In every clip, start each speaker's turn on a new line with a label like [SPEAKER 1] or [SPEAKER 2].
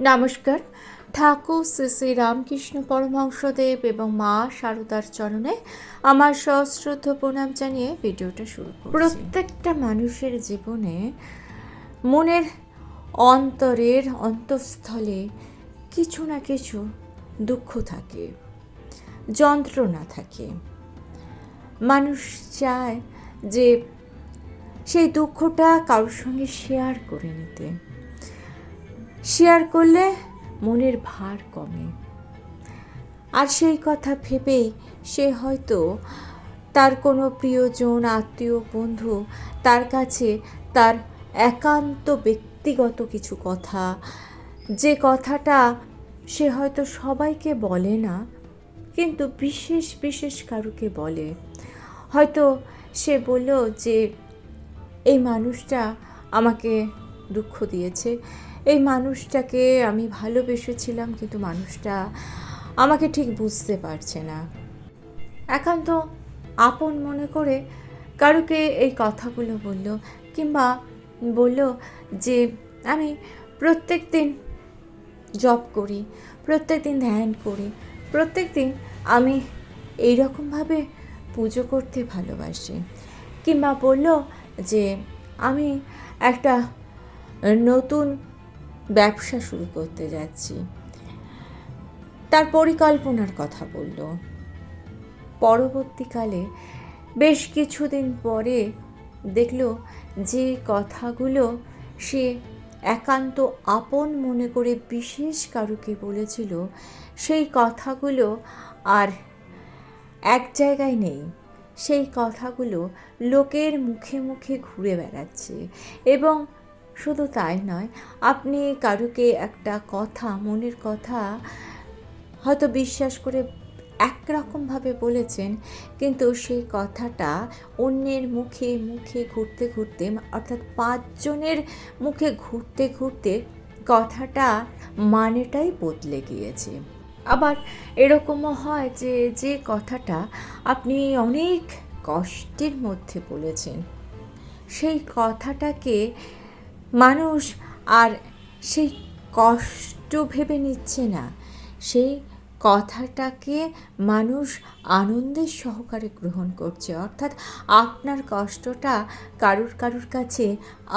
[SPEAKER 1] নমস্কার। ঠাকুর শ্রী শ্রী রামকৃষ্ণ পরমহংসদেব এবং মা শারদার চরণে আমার সশ্রদ্ধ প্রণাম জানিয়ে ভিডিওটা শুরু করছি। প্রত্যেকটা মানুষের জীবনে মনের অন্তরের অন্তঃস্থলে কিছু না কিছু দুঃখ থাকে, যন্ত্রণা থাকে। মানুষ চায় যে সেই দুঃখটা কারোর সঙ্গে শেয়ার করে নিতে। শেয়ার করলে মনের ভার কমে, আর সেই কথা ভেবেই সে হয়তো তার কোনো প্রিয়জন, আত্মীয়, বন্ধু তার কাছে তার একান্ত ব্যক্তিগত কিছু কথা, যে কথাটা সে হয়তো সবাইকে বলে না, কিন্তু বিশেষ বিশেষ কারুকে বলে। হয়তো সে বলল যে এই মানুষটা আমাকে দুঃখ দিয়েছে, এই মানুষটাকে আমি ভালোবেসেছিলাম, কিন্তু মানুষটা আমাকে ঠিক বুঝতে পারছে না। একান্ত আপন মনে করে কারুকে এই কথাগুলো বলল, কিংবা বলল যে আমি প্রত্যেক দিন জপ করি, প্রত্যেক দিন ধ্যান করি, প্রত্যেক দিন আমি এইরকমভাবে পুজো করতে ভালোবাসি, কিংবা বলল যে আমি একটা নতুন ব্যবসা শুরু করতে যাচ্ছি, তার পরিকল্পনার কথা বলল। পরবর্তীকালে বেশ কিছুদিন পরে দেখল যে কথাগুলো সে একান্ত আপন মনে করে বিশেষ কারুকে বলেছিল, সেই কথাগুলো আর এক জায়গায় নেই। সেই কথাগুলো লোকের মুখে মুখে ঘুরে বেড়াচ্ছে। এবং শুধু তাই নয়, আপনি কারুকে একটা কথা, মনের কথা হয়তো বিশ্বাস করে একরকমভাবে বলেছেন, কিন্তু সেই কথাটা অন্যের মুখে মুখে ঘুরতে ঘুরতে, অর্থাৎ 5 জনের মুখে ঘুরতে ঘুরতে কথাটা মানেটাই বদলে গিয়েছে। আবার এরকমও হয় যে যে কথাটা আপনি অনেক কষ্টের মধ্যে বলেছেন, সেই কথাটাকে মানুষ আর সেই কষ্ট ভেবে নিচ্ছে না, সেই কথাটাকে মানুষ আনন্দের সহকারে গ্রহণ করছে। অর্থাৎ আপনার কষ্টটা কারুর কাছে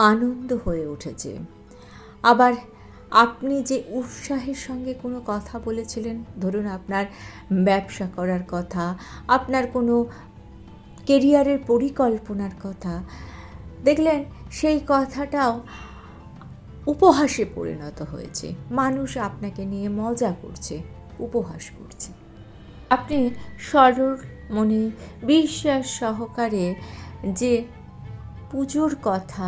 [SPEAKER 1] আনন্দ হয়ে উঠেছে। আবার আপনি যে উৎসাহের সঙ্গে কোনো কথা বলেছিলেন, ধরুন আপনার ব্যবসা করার কথা, আপনার কোনো কেরিয়ারের পরিকল্পনার কথা, দেখলেন সেই কথাটাও উপহাসে পরিণত হয়েছে। মানুষ আপনাকে নিয়ে মজা করছে, উপহাস করছে। আপনি সরল মনে বিশ্বাস সহকারে যে পুজোর কথা,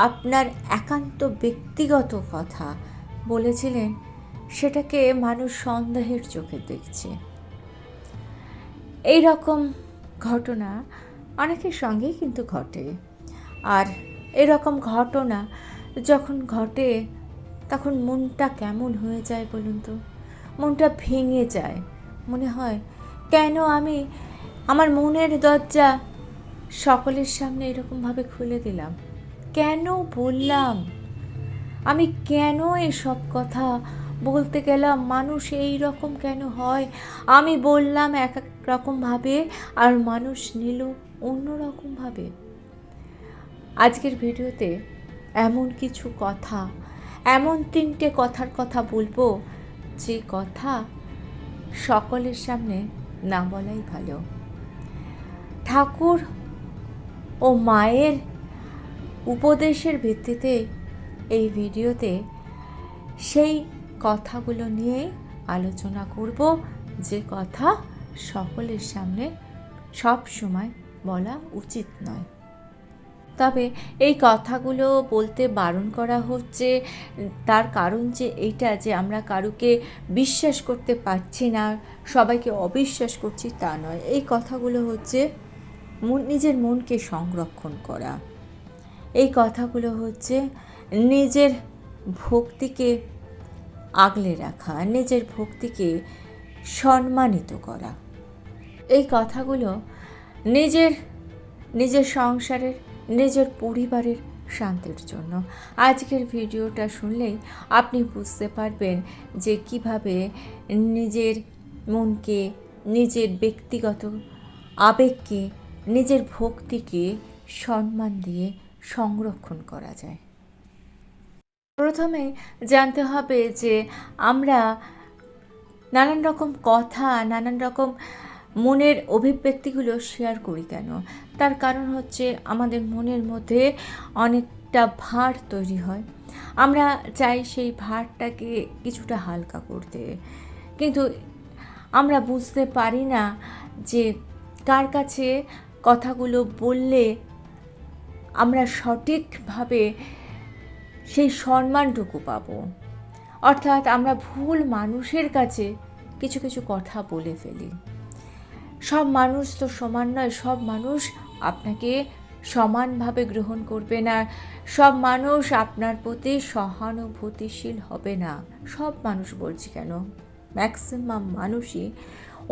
[SPEAKER 1] আপনার একান্ত ব্যক্তিগত কথা বলেছিলেন, সেটাকে মানুষ সন্দেহের চোখে দেখছে। এই রকম ঘটনা অনেকের সঙ্গেই কিন্তু ঘটে। আর এরকম ঘটনা যখন ঘটে, তখন মনটা কেমন হয়ে যায় বলুন তো? মনটা ভেঙে যায়। মনে হয়, কেন আমি আমার মনের দরজা সকলের সামনে এরকমভাবে খুলে দিলাম? কেন বললাম? আমি কেন এসব কথা বলতে গেলাম? মানুষ এই রকম কেন হয়? আমি বললাম এক এক রকমভাবে, আর মানুষ নিল অন্য রকমভাবে। আজকের ভিডিওতে এমন কিছু কথা, এমন 3টে কথার কথা বলবো, যে কথা সকলের সামনে না বলাই ভালো। ঠাকুর ও মায়ের উপদেশের ভিত্তিতে এই ভিডিওতে সেই কথাগুলো নিয়েই আলোচনা করব, যে কথা সকলের সামনে সব সময় বলা উচিত নয়। তবে এই কথাগুলো বলতে বারণ করা হচ্ছে, তার কারণ যে এইটা, যে আমরা কারুকে বিশ্বাস করতে পারছি না, সবাইকে অবিশ্বাস করছি, তা নয়। এই কথাগুলো হচ্ছে নিজের মনকে সংরক্ষণ করা। এই কথাগুলো হচ্ছে নিজের ভক্তিকে আগলে রাখা, নিজের ভক্তিকে সম্মানিত করা। এই কথাগুলো নিজের সংসারের, নিজের পরিবারের শান্তির জন্য। আজকের ভিডিওটা শুনলেই আপনি বুঝতে পারবেন যে কিভাবে নিজের মনকে, নিজের ব্যক্তিগত আবেগকে, নিজের ভক্তিকে সম্মান দিয়ে সংরক্ষণ করা যায়। প্রথমে জানতে হবে যে আমরা নানান রকম কথা, নানান রকম মনের অভিব্যক্তিগুলো শেয়ার করি কেন? তার কারণ হচ্ছে আমাদের মনের মধ্যে অনেকটা ভার তৈরি হয়। আমরা চাই সেই ভারটাকে কিছুটা হালকা করতে, কিন্তু আমরা বুঝতে পারি না যে কার কাছে কথাগুলো বললে আমরা সঠিকভাবে সেই সম্মানটুকু পাবো। অর্থাৎ আমরা ভুল মানুষের কাছে কিছু কিছু কথা বলে ফেলি। সব মানুষ তো সমান নয়, সব মানুষ আপনাকে সমানভাবে গ্রহণ করবে না, সব মানুষ আপনার প্রতি সহানুভূতিশীল হবে না। সব মানুষ বলছি কেন, ম্যাক্সিমাম মানুষই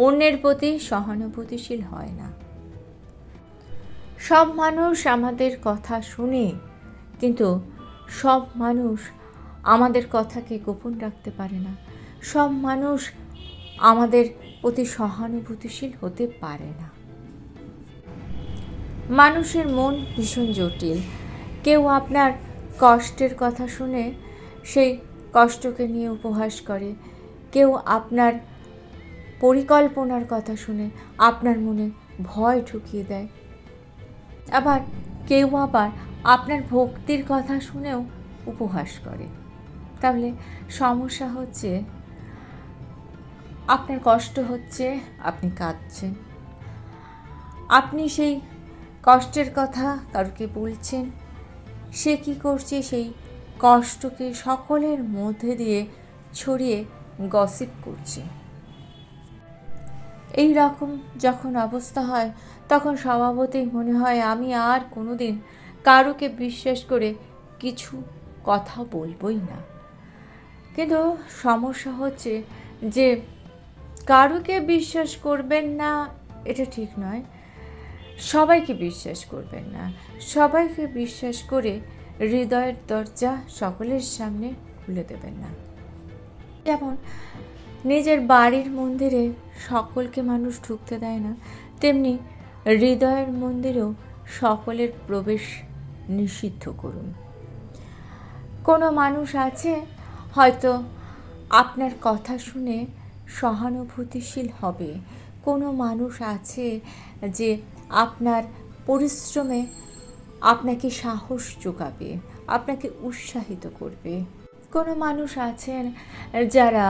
[SPEAKER 1] অন্যের প্রতি সহানুভূতিশীল হয় না। সব মানুষ আমাদের কথা শুনে, কিন্তু সব মানুষ আমাদের কথাকে গোপন রাখতে পারে না। সব মানুষ আমাদের প্রতি সহানুভূতিশীল হতে পারে না। মানুষের মন ভীষণ জটিল। কেউ আপনার কষ্টের কথা শুনে সেই কষ্টকে নিয়ে উপহাস করে, কেউ আপনার পরিকল্পনার কথা শুনে আপনার মনে ভয় ঢুকিয়ে দেয়, আবার কেউ আবার আপনার ভক্তির কথা শুনেও উপহাস করে। তাহলে সমস্যা হচ্ছে, আপনার কষ্ট হচ্ছে, আপনি কাঁদছেন, আপনি সেই কষ্টের কথা কারোকে বলছেন, সে কি করছে, সেই কষ্টকে সকলের মধ্যে দিয়ে ছড়িয়ে গসিপ করছে। এই রকম যখন অবস্থা হয়, তখন স্বভাবতই মনে হয় আমি আর কোনোদিন কারোকে বিশ্বাস করে কিছু কথা বলবই না। কিন্তু সমস্যা হচ্ছে যে কারোকে বিশ্বাস করবেন না এটা ঠিক নয়, সবাইকে বিশ্বাস করবেন না। সবাইকে বিশ্বাস করে হৃদয়ের দরজা সকলের সামনে খুলে দেবেন না। যেমন নিজের বাড়ির মন্দিরে সকলকে মানুষ ঢুকতে দেয় না, তেমনি হৃদয়ের মন্দিরেও সকলের প্রবেশ নিষিদ্ধ করুন। কোনো মানুষ আছে হয়তো আপনার কথা শুনে সহানুভূতিশীল হবে, কোনো মানুষ আছে যে আপনার পরিশ্রমে আপনাকে সাহস যোগাবে, আপনাকে উৎসাহিত করবে। কোনো মানুষ আছেন যারা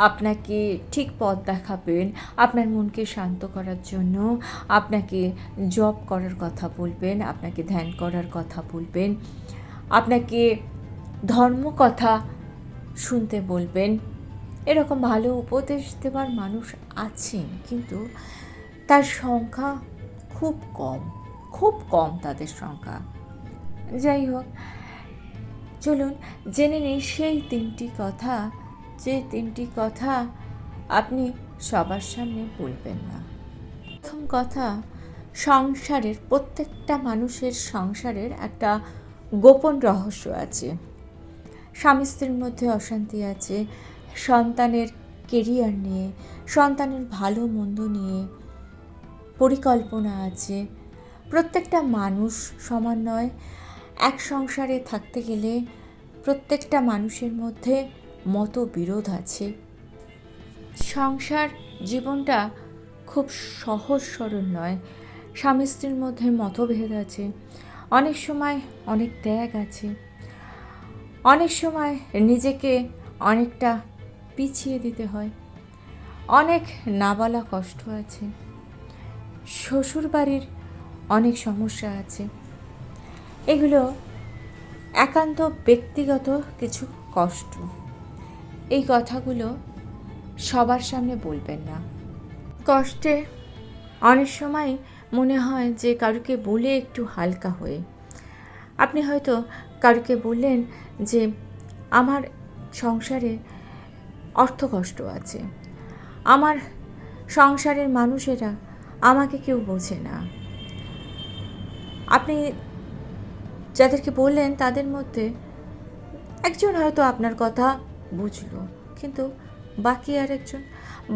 [SPEAKER 1] আপনাকে ঠিক পথ দেখাবেন, আপনার মনকে শান্ত করার জন্য আপনাকে জপ করার কথা বলবেন, আপনাকে ধ্যান করার কথা বলবেন, আপনাকে ধর্ম কথা শুনতে বলবেন। এরকম ভালো উপদেশ দেওয়ার মানুষ আছেন, কিন্তু তার সংখ্যা খুব কম, খুব কম তাদের সংখ্যা। যাই হোক, চলুন জেনে নিই সেই তিনটি কথা, যে তিনটি কথা আপনি সবার সামনে বলবেন না। প্রথম কথা, সংসারের প্রত্যেকটা মানুষের সংসারের একটা গোপন রহস্য আছে। স্বামী স্ত্রীর মধ্যে অশান্তি আছে, সন্তানের কেরিয়ার নিয়ে, সন্তানের ভালো মন্দ নিয়ে পরিকল্পনা আছে। প্রত্যেকটা মানুষ সমান নয়। এক সংসারে থাকতে গেলে প্রত্যেকটা মানুষের মধ্যে মতবিরোধ আছে। সংসার জীবনটা খুব সহজ সরল নয়। স্বামী স্ত্রীর মধ্যে মতভেদ আছে, অনেক সময় অনেক ত্যাগ আছে, অনেক সময় নিজেকে অনেকটা পিছিয়ে দিতে হয়, অনেক না বলা কষ্ট আছে, শ্বশুরবাড়ির অনেক সমস্যা আছে। এগুলো একান্ত ব্যক্তিগত কিছু কষ্ট। এই কথাগুলো সবার সামনে বলবেন না। কষ্টে অনেক সময় মনে হয় যে কারুকে বলে একটু হালকা হয়ে। আপনি হয়তো কারুকে বললেন যে আমার সংসারে অর্থ কষ্ট আছে, আমার সংসারের মানুষেরা আমাকে কেউ বোঝে না। আপনি যাদেরকে বললেন তাদের মধ্যে একজন হয়তো আপনার কথা বুঝলো, কিন্তু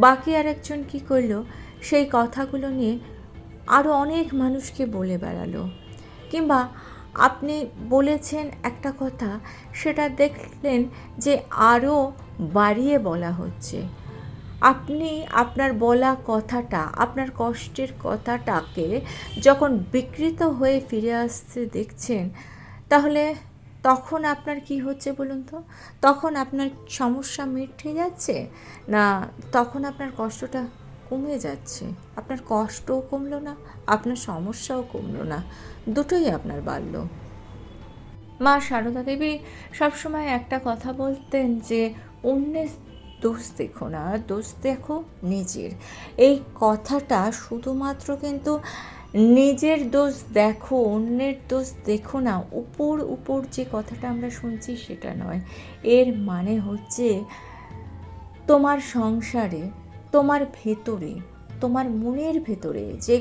[SPEAKER 1] বাকি আর একজন কী করলো, সেই কথাগুলো নিয়ে আরও অনেক মানুষকে বলে বেড়ালো। কিংবা আপনি বলেছেন একটা কথা, সেটা দেখলেন যে আরও বাড়িয়ে বলা হচ্ছে। আপনি আপনার বলা কথাটা, আপনার কষ্টের কথাটাকে যখন বিকৃত হয়ে ফিরে আসতে দেখছেন, তাহলে তখন আপনার কি হচ্ছে বলুন তো? তখন আপনার সমস্যা মিটে যাচ্ছে, না তখন আপনার কষ্টটা কমে যাচ্ছে? আপনার কষ্টও কমলো না, আপনার সমস্যাও কমলো না, দুটোই আপনার বাড়ল। মা সারদা দেবী সবসময় একটা কথা বলতেন যে অন্যের দোষ দেখো না, দোষ দেখো নিজের। এই কথাটা শুধুমাত্র কিন্তু নিজের দোষ দেখো, অন্যের দোষ দেখো না, উপর যে কথাটা আমরা শুনছি সেটা নয়। এর মানে হচ্ছে তোমার সংসারে, তোমার ভেতরে, তোমার মনের ভেতরে যে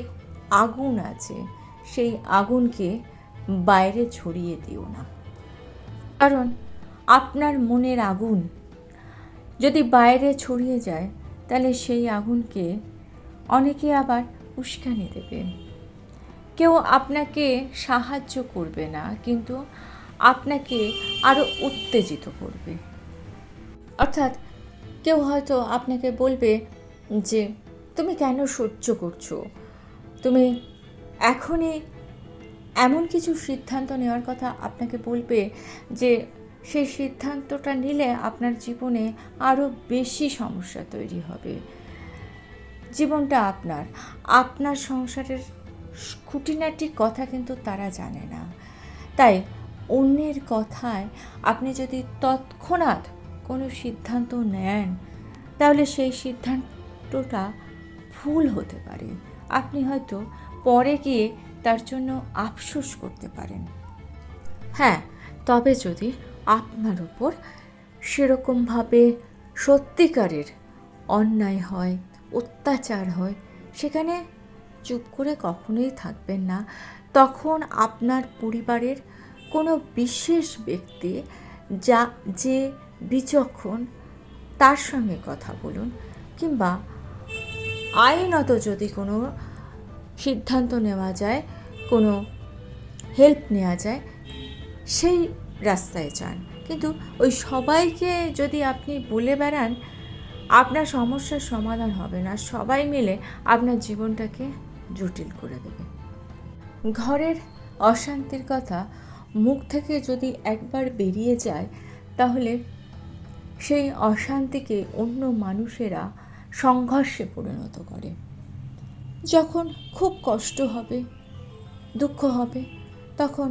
[SPEAKER 1] আগুন আছে, সেই আগুনকে বাইরে ছড়িয়ে দিও না। কারণ আপনার মনের আগুন যদি বাইরে ছড়িয়ে যায়, তাহলে সেই আগুনকে অনেকে আবার উস্কানি দেবে। কেউ আপনাকে সাহায্য করবে না, কিন্তু আপনাকে আরও উত্তেজিত করবে। অর্থাৎ কেউ হয়তো আপনাকে বলবে যে তুমি কেন সহ্য করছো, তুমি এখনই এমন কিছু সিদ্ধান্ত নেওয়ার কথা আপনাকে বলবে যে সেই সিদ্ধান্তটা নিলে আপনার জীবনে আরও বেশি সমস্যা তৈরি হবে। জীবনটা আপনার সংসারের খুঁটিনাটি কথা কিন্তু তারা জানে না। তাই অন্যের কথায় আপনি যদি তৎক্ষণাৎ কোনো সিদ্ধান্ত নেন, তাহলে সেই সিদ্ধান্তটা ভুল হতে পারে। আপনি হয়তো পরে গিয়ে তার জন্য আফসোস করতে পারেন। হ্যাঁ, তবে যদি আপনার উপর সেরকমভাবে সত্যিকারের অন্যায় হয়, অত্যাচার হয়, সেখানে চুপ করে কখনোই থাকবেন না। তখন আপনার পরিবারের কোনো বিশেষ ব্যক্তি যে বিচক্ষণ, তার সঙ্গে কথা বলুন। কিংবা আইনত যদি কোনো সিদ্ধান্ত নেওয়া যায়, কোনো হেল্প নেওয়া যায়, সেই রাস্তায় যান। কিন্তু ওই সবাইকে যদি আপনি বলে বেড়ান, আপনার সমস্যার সমাধান হবে না। সবাই মিলে আপনার জীবনটাকে জটিল করে দেবে। ঘরের অশান্তির কথা মুখ থেকে যদি একবার বেরিয়ে যায়, তাহলে সেই অশান্তিকে অন্য মানুষেরা সংঘর্ষে পরিণত করে। যখন খুব কষ্ট হবে, দুঃখ হবে, তখন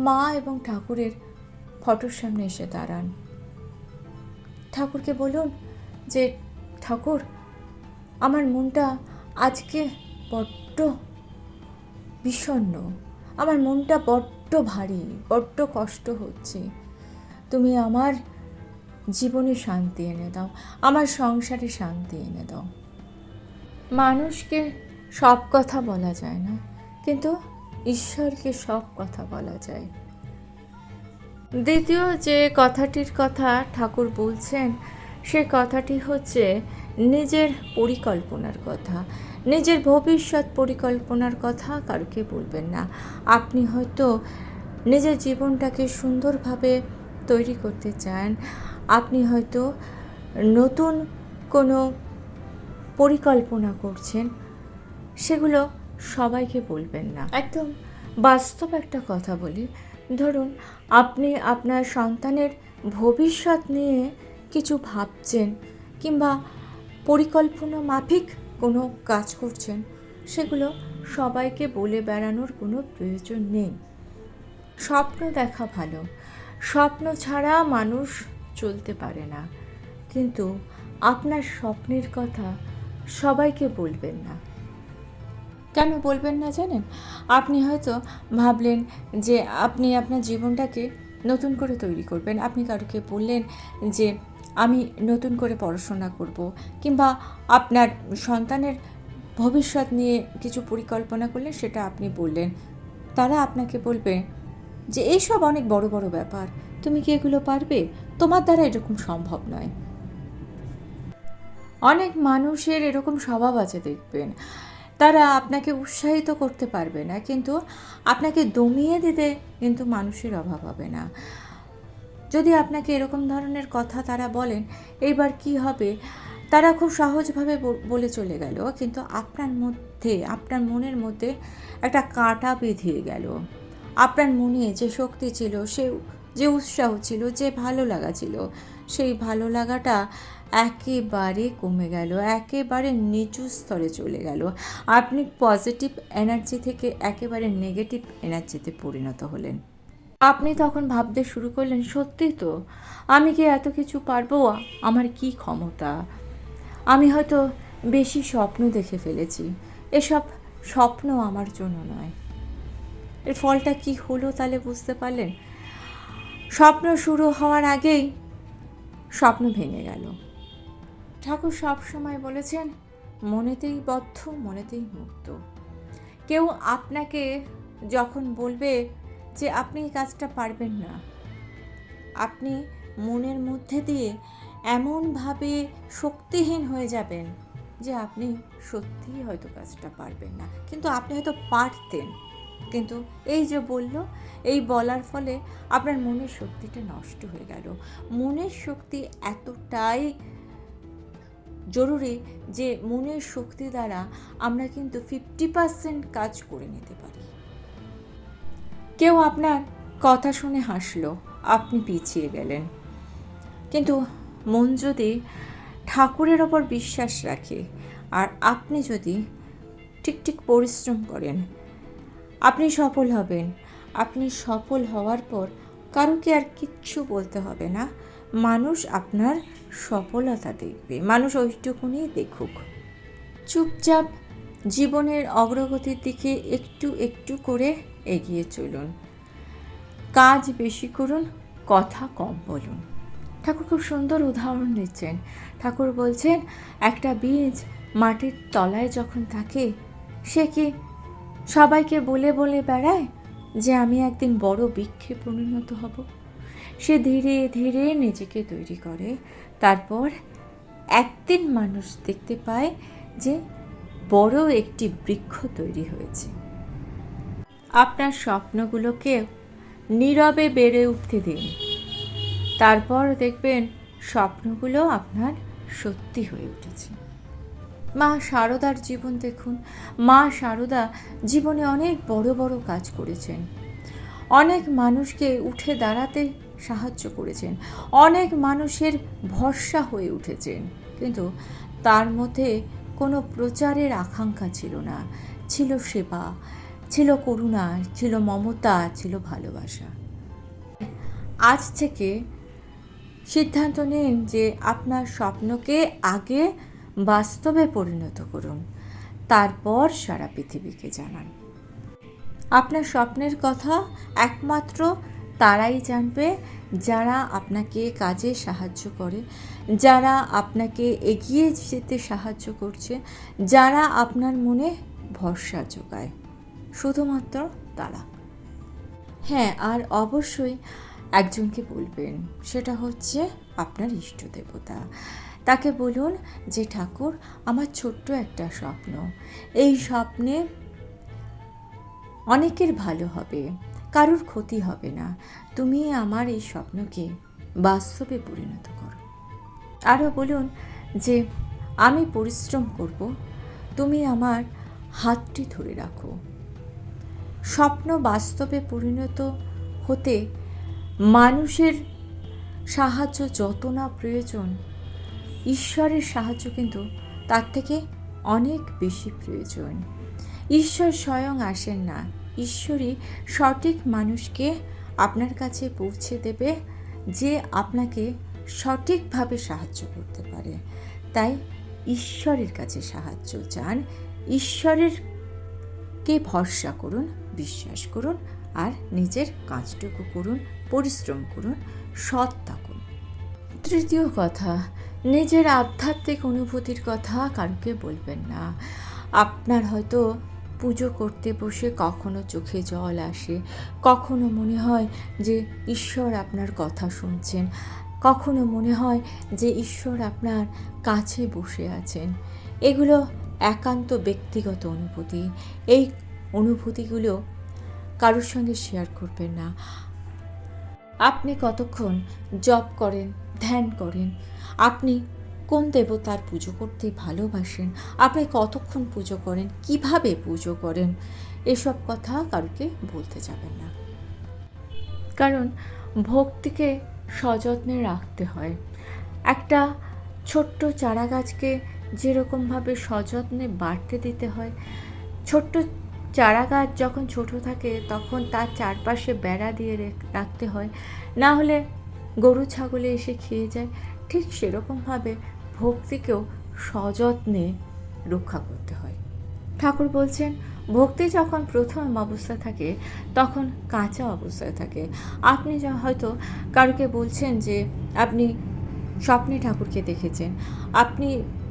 [SPEAKER 1] মা এবং ঠাকুরের ফটোর সামনে এসে দাঁড়ান। ঠাকুরকে বলুন যে ঠাকুর, আমার মনটা আজকে বড্ড বিষণ্ণ, আমার মনটা বড্ড ভারী, বড্ড কষ্ট হচ্ছে। তুমি আমার জীবনে শান্তি এনে দাও, আমার সংসারে শান্তি এনে দাও। মানুষকে সব কথা বলা যায় না, কিন্তু ঈশ্বরকে সব কথা বলা যায়। দ্বিতীয় যে কথাটির কথা ঠাকুর বলছেন, সে কথাটি হচ্ছে নিজের পরিকল্পনার কথা। নিজের ভবিষ্যৎ পরিকল্পনার কথা কারোকে বলবেন না। আপনি হয়তো নিজের জীবনটাকে সুন্দরভাবে তৈরি করতে চান, আপনি হয়তো নতুন কোনো পরিকল্পনা করছেন, সেগুলো সবাইকে বলবেন না। একদম বাস্তব একটা কথা বলি, ধরুন আপনি আপনার সন্তানের ভবিষ্যৎ নিয়ে কিছু ভাবছেন, কিংবা পরিকল্পনা মাফিক কোনো কাজ করছেন, সেগুলো সবাইকে বলে বেড়ানোর কোনো প্রয়োজন নেই। স্বপ্ন দেখা ভালো, স্বপ্ন ছাড়া মানুষ চলতে পারে না, কিন্তু আপনার স্বপ্নের কথা সবাইকে বলবেন না। কেন বলবেন না জানেন? আপনি হয়তো ভাবলেন যে আপনি আপনার জীবনটাকে নতুন করে তৈরি করবেন। আপনি কারোকে বললেন যে আমি নতুন করে পড়াশোনা করব, কিংবা আপনার সন্তানের ভবিষ্যৎ নিয়ে কিছু পরিকল্পনা করলেন, সেটা আপনি বললেন। তারা আপনাকে বলবে যে এইসব অনেক বড় বড় ব্যাপার, তুমি কি এগুলো পারবে? তোমার দ্বারা এরকম সম্ভব নয়। অনেক মানুষের এরকম স্বভাব আছে দেখবেন, তারা আপনাকে উৎসাহিত করতে পারবে না, কিন্তু আপনাকে দমিয়ে দিতে কিন্তু মানুষের অভাব হবে না। যদি আপনাকে এরকম ধরনের কথা তারা বলেন, এইবার কি হবে, তারা খুব সহজভাবে বলে চলে গেল, কিন্তু আপনার মনের মধ্যে একটা কাঁটা বেঁধে গেল। আপনার মনে যে শক্তি ছিল, যে উৎসাহ ছিল, যে ভালো লাগা ছিল, সেই ভালো লাগাটা একেবারে কমে গেল, একেবারে নিচু স্তরে চলে গেল। আপনি পজিটিভ এনার্জি থেকে একেবারে নেগেটিভ এনার্জিতে পরিণত হলেন। আপনি তখন ভাবতে শুরু করলেন, সত্যি তো, আমি কি এত কিছু পারবো? আমার কি ক্ষমতা? আমি হয়তো বেশি স্বপ্ন দেখে ফেলেছি, এসব স্বপ্ন আমার জন্য নয়। এর ফলটা কি হলো তাহলে বুঝতে পারলেন? স্বপ্ন শুরু হওয়ার আগেই স্বপ্ন ভেঙে গেল। ঠাকুর সব সময় বলেছেন, মনেতেই বদ্ধ, মনেতেই মুক্ত। কেউ আপনাকে যখন বলবে যে আপনি এই কাজটা পারবেন না, আপনি মনের মধ্যে দিয়ে এমনভাবে শক্তিহীন হয়ে যাবেন যে আপনি সত্যিই হয়তো কাজটা পারবেন না, কিন্তু আপনি হয়তো পারতেন। কিন্তু এই যে এই বলার ফলে আপনার মনের শক্তিটা নষ্ট হয়ে গেল। মনের শক্তি এতটাই জরুরি যে মনের শক্তি দ্বারা আমরা কিন্তু 50% কাজ করে নিতে পারি। কেউ আপনার কথা শুনে হাসলো, আপনি পিছিয়ে গেলেন, কিন্তু মন যদি ঠাকুরের ওপর বিশ্বাস রাখে আর আপনি যদি ঠিক পরিশ্রম করেন, আপনি সফল হবেন। আপনি সফল হওয়ার পর কারোকে আর কিচ্ছু বলতে হবে না, মানুষ আপনার সফলতা দেখবে, মানুষ ওইটুকুনি দেখুক। চুপচাপ জীবনের অগ্রগতির দিকে একটু একটু করে এগিয়ে চলুন, কাজ বেশি করুন, কথা কম বলুন। ঠাকুর খুব সুন্দর উদাহরণ দিচ্ছেন। ঠাকুর বলছেন, একটা বীজ মাটির তলায় যখন থাকে, সে কি সবাইকে বলে বলে বেড়ায় যে আমি একদিন বড় বৃক্ষে পরিণত হব? সে ধীরে ধীরে নিজেকে তৈরি করে, তারপর একদিন মানুষ দেখতে পায় যে বড় একটি বৃক্ষ তৈরি হয়েছে। আপনার স্বপ্নগুলোকে নীরবে বেড়ে উঠতে দিন, তারপর দেখবেন স্বপ্নগুলো আপনার সত্যি হয়ে উঠেছে। মা শারদার জীবন দেখুন। মা শারদা জীবনে অনেক বড় বড় কাজ করেছেন, অনেক মানুষকে উঠে দাঁড়াতে সাহায্য করেছেন, অনেক মানুষের ভরসা হয়ে উঠেছেন, কিন্তু তার মধ্যে কোনো প্রচারের আকাঙ্ক্ষা ছিল না। ছিল সেবা, ছিল করুণা, ছিল মমতা, ছিল ভালোবাসা। আজ থেকে সিদ্ধান্ত নিন যে আপনার স্বপ্নকে আগে বাস্তবে পরিণত করুন, তারপর সারা পৃথিবীকে জানান। আপনার স্বপ্নের কথা একমাত্র তারাই জানবে যারা আপনাকে কাজে সাহায্য করে, যারা আপনাকে এগিয়ে যেতে সাহায্য করছে, যারা আপনার মনে ভরসা যোগায়, শুধুমাত্র তারা। হ্যাঁ, আর অবশ্যই একজনকে বলবেন, সেটা হচ্ছে আপনার ইষ্ট দেবতা। তাকে বলুন যে ঠাকুর, আমার ছোট্ট একটা স্বপ্ন, এই স্বপ্নে অনেকের ভালো হবে, কারোর ক্ষতি হবে না, তুমি আমার এই স্বপ্নকে বাস্তবে পরিণত করো। আরও বলুন যে আমি পরিশ্রম করব, তুমি আমার হাতটি ধরে রাখো। স্বপ্ন বাস্তবে পরিণত হতে মানুষের সাহায্য যত না প্রয়োজন, ঈশ্বরের সাহায্য কিন্তু তার থেকে অনেক বেশি প্রয়োজন। ঈশ্বর স্বয়ং আসেন না, ঈশ্বরই সঠিক মানুষকে আপনার কাছে পৌঁছে দেবে, যে আপনাকে সঠিকভাবে সাহায্য করতে পারে। তাই ঈশ্বরের কাছে সাহায্য চান, ঈশ্বরেরকে ভরসা করুন, বিশ্বাস করুন, আর নিজের কাজটুকু করুন, পরিশ্রম করুন, সৎ থাকুন। তৃতীয় কথা, নিজের আধ্যাত্মিক অনুভূতির কথা কারোকে বলবেন না। আপনার হয়তো পুজো করতে বসে কখনো চোখে জল আসে, কখনো মনে হয় যে ঈশ্বর আপনার কথা শুনছেন, কখনো মনে হয় যে ঈশ্বর আপনার কাছে বসে আছেন। এগুলো একান্ত ব্যক্তিগত অনুভূতি। এই অনুভূতিগুলো কারোর সঙ্গে শেয়ার করবেন না। আপনি কতক্ষণ জপ করেন, ধ্যান করেন, আপনি কোন দেবতার পুজো করতে ভালোবাসেন, আপনি কতক্ষণ পুজো করেন, কিভাবে পুজো করেন, এসব কথা কাউকে বলতে যাবেন না। কারণ ভক্তিকে সযত্নে রাখতে হয়। একটা ছোট্ট চারা গাছকে যেরকমভাবে সযত্নে বাড়তে দিতে হয়, ছোট্ট চারা গাছ যখন ছোট থাকে তখন তার চারপাশে বেড়া দিয়ে রাখতে হয়, না হলে গরু ছাগলে এসে খেয়ে যায়। ঠিক সেরকমভাবে ভক্তিকেও সযত্নে রক্ষা করতে হয়। ঠাকুর বলছেন, ভক্তি যখন প্রথম অবস্থা থাকে তখন কাঁচা অবস্থায় থাকে। আপনি হয়তো কারোকে বলছেন যে আপনি স্বপ্নে ঠাকুরকে দেখেছেন, আপনি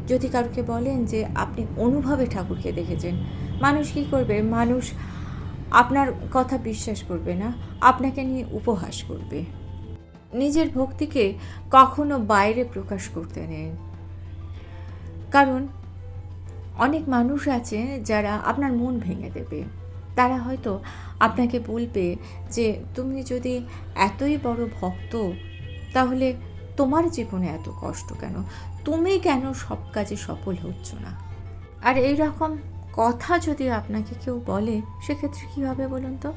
[SPEAKER 1] যদি কারোকে বলেন যে আপনি অনুভবে ঠাকুরকে দেখেছেন, মানুষ কী করবে? মানুষ আপনার কথা বিশ্বাস করবে না, আপনাকে নিয়ে উপহাস করবে। নিজের ভক্তিকে কখনো বাইরে প্রকাশ করতে নেই। কারণ অনেক মানুষ আছে যারা আপনার মন ভেঙে দেবে। তারা হয়তো আপনাকে বলবে যে তুমি যদি এতই বড় ভক্ত, তাহলে তোমার জীবনে এত কষ্ট কেন? তুমি কেন সব কাজে সফল হচ্ছ না? আর এই রকম কথা যদি আপনাকে কেউ বলে, সেক্ষেত্রে কী হবে বলুন তো?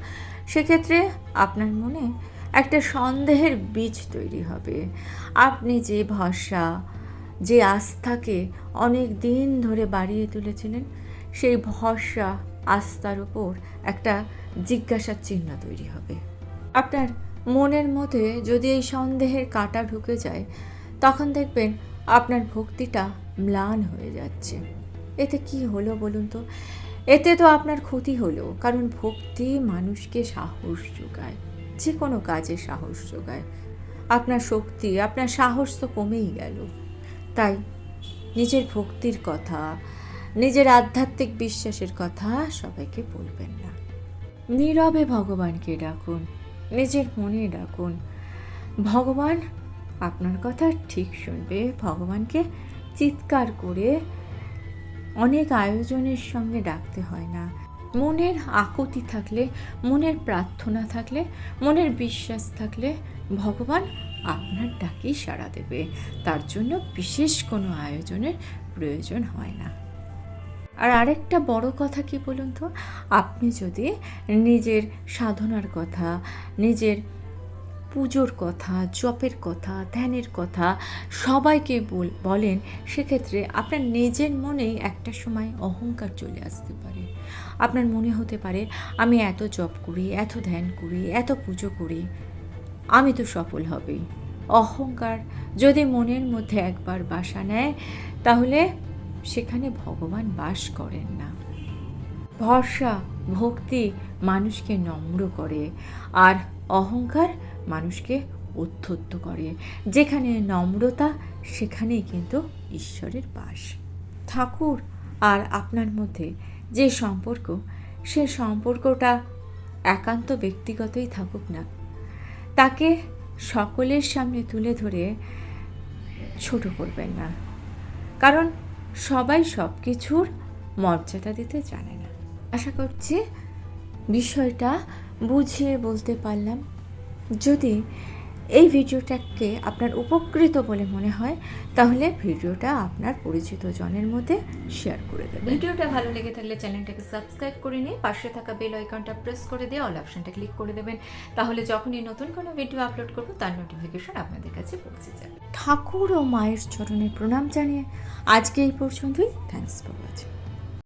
[SPEAKER 1] সেক্ষেত্রে আপনার মনে একটা সন্দেহের বীজ তৈরি হবে। আপনি যে ভরসা, যে আস্থাকে অনেক দিন ধরে বাড়িয়ে তুলেছিলেন, সেই ভরসা আস্থার উপর একটা জিজ্ঞাসার চিহ্ন তৈরি হবে। আপনার মনের মধ্যে যদি এই সন্দেহের কাঁটা ঢুকে যায়, তখন দেখবেন আপনার ভক্তিটা ম্লান হয়ে যাচ্ছে। এতে কি হলো বলুন তো? এতে তো আপনার ক্ষতি হলো। কারণ ভক্তি মানুষকে সাহস যোগায়, যে কোনো কাজে সাহস যোগায়। আপনার শক্তি, আপনার সাহস তো কমেই গেল। তাই নিজের ভক্তির কথা, নিজের আধ্যাত্মিক বিশ্বাসের কথা সবাইকে বলবেন না। নীরবে ভগবানকে ডাকুন, নিজের মনে ডাকুন। ভগবান আপনার কথা ঠিক শুনবে। ভগবানকে চিৎকার করে অনেক আয়োজনের সঙ্গে ডাকতে হয় না। মনের আকুতি থাকলে, মনের প্রার্থনা থাকলে, মনের বিশ্বাস থাকলে ভগবান আপনার ডাকেই সাড়া দেবে। তার জন্য বিশেষ কোনো আয়োজনের প্রয়োজন হয় না। আর আরেকটা বড় কথা কি বলুন তো? আপনি যদি নিজের সাধনার কথা, নিজের পুজোর কথা, জপের কথা, ধ্যানের কথা সবাইকে বলেন, সেক্ষেত্রে আপনার নিজের মনেই একটা সময় অহংকার চলে আসতে পারে। আপনার মনে হতে পারে আমি এত জপ করি, এত ধ্যান করি, এত পুজো করি, আমি তো সফল হবেই। অহংকার যদি মনের মধ্যে একবার বাসা নেয়, তাহলে সেখানে ভগবান বাস করেন না। ভরসা, ভক্তি মানুষকে নম্র করে, আর অহংকার মানুষকে উদ্ধত করে। যেখানে নম্রতা, সেখানেই কিন্তু ঈশ্বরের বাস। ঠাকুর আর আপনার মধ্যে যে সম্পর্ক, সে সম্পর্কটা একান্ত ব্যক্তিগতই থাকুক না, তাকে সকলের সামনে তুলে ধরে ছোট করবেন না। কারণ সবাই সব কিছুর মর্যাদা দিতে জানে না। আশা করছি বিষয়টা বুঝিয়ে বলতে পারলাম। যদি এই ভিডিওটাকে আপনার উপকৃত বলে মনে হয়, তাহলে ভিডিওটা আপনার পরিচিত জনের মধ্যে শেয়ার করে দেবেন। ভিডিওটা ভালো লেগে থাকলে চ্যানেলটাকে সাবস্ক্রাইব করে নিয়ে পাশে থাকা বেল আইকনটা প্রেস করে দিয়ে অল অপশনটা ক্লিক করে দেবেন। তাহলে যখনই নতুন কোনো ভিডিও আপলোড করব, তার নোটিফিকেশন আপনাদের কাছে পৌঁছে যাবে। ঠাকুর ও মায়ের চরণে প্রণাম জানিয়ে আজকে এই পর্যন্তই। Thanks for watching.